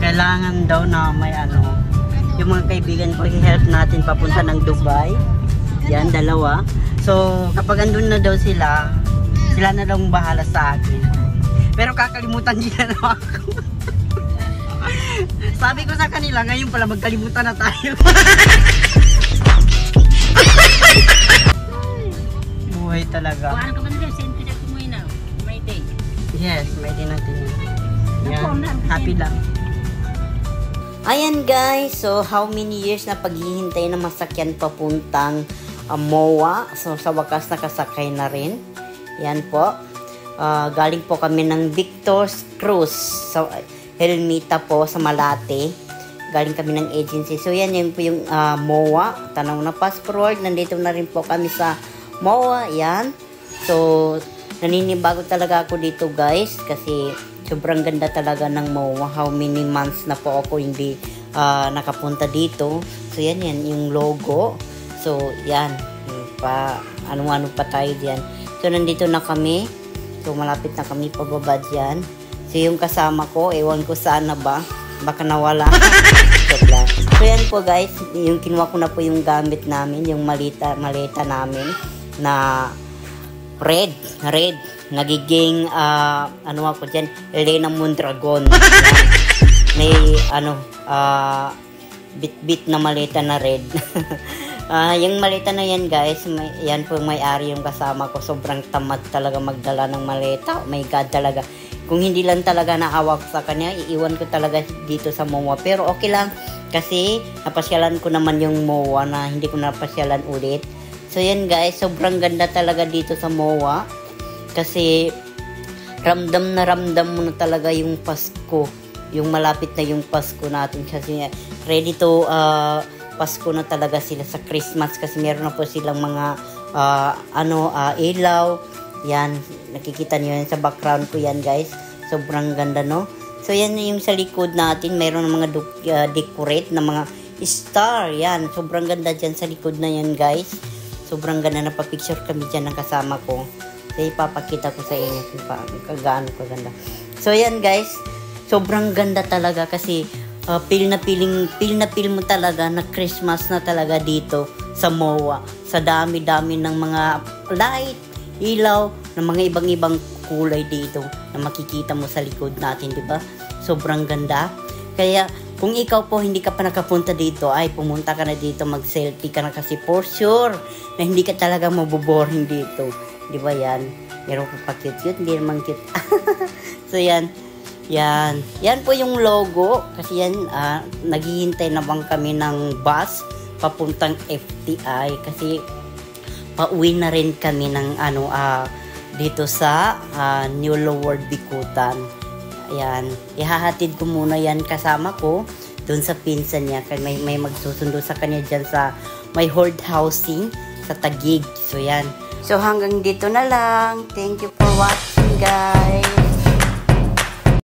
kailangan daw na may ano, yung mga kaibigan ko i-help natin papunta ng Dubai. Yan, dalawa. So, kapag andun na daw sila, sila na daw bahala sa akin. Pero kakalimutan nila na ako. Sabi ko sa kanila, ngayon pala magkalimutan na tayo. Buhay talaga. Kuhaan ka ba nila? Send ka dito mo na. May day. Yes, may din natin yun. Yan, happy lang. Ayan guys, so how many years na paghihintay na masakyan papuntang MOA. So sa wakas nakasakay na rin. Yan po. Galing po kami ng Victor's Cruise sa Helmita po sa Malate. Galing kami ng agency. So yan po yung MOA. Tanaw na fast forward. Nandito na rin po kami sa MOA. Yan. So naninibago talaga ako dito guys. Kasi sobrang ganda talaga ng MOA. How many months na po ako hindi nakapunta dito. So yan yung logo. So yan. Ano-ano pa tayo diyan. So nandito na kami. So malapit na kami pababa dyan. So yung kasama ko, ewan ko saan na ba. Baka nawala. So yan po guys. Yung kinuha ko na po yung gamit namin. Yung maleta namin na red. Nagiging ano ako dyan, Elena Mondragon. May bit na maleta na red. Yung maleta na yan guys, yan po may-ari yung kasama ko. Sobrang tamad talaga magdala ng maleta. Oh my God talaga. Kung hindi lang talaga naawak sa kanya, iiwan ko talaga dito sa MOA. Pero okay lang kasi napasyalan ko naman yung MOA na hindi ko napasyalan ulit. So yan guys, sobrang ganda talaga dito sa MOA. Kasi ramdam mo na talaga yung Pasko. Yung malapit na yung Pasko natin. Kasi ready to Pasko na talaga sila sa Christmas. Kasi meron na po silang mga ilaw. Yan, nakikita niyo yan sa background ko yan guys. Sobrang ganda no. So yan yung sa likod natin. Meron ng mga decorate na mga star. Yan, sobrang ganda dyan sa likod na yan guys. Sobrang ganda na pa-picture kami dyan ng kasama ko. So ipapakita ko sa inyo kung gaano kaganda. So yan guys, sobrang ganda talaga kasi feel na feel mo talaga na Christmas na talaga dito sa MOA. Sa dami-dami ng mga light, ilaw, ng mga ibang-ibang kulay dito na makikita mo sa likod natin, di ba? Sobrang ganda. Kaya kung ikaw po hindi ka pa nakapunta dito, ay pumunta ka na dito, mag-selfie ka na kasi for sure na hindi ka talaga maboboring dito. Di ba yan? Meron pa cute-cute, hindi naman cute. So yan. Yan po yung logo. Kasi yan, naghihintay na bang kami ng bus papuntang FTI. Kasi pauwi na rin kami ng dito sa New Lower Bicutan. Ayan. Ihahatid ko muna yan kasama ko dun sa pinsan niya. Kaya may magsusundo sa kanya dyan sa may horde housing sa Taguig. So yan. So hanggang dito na lang. Thank you for watching guys.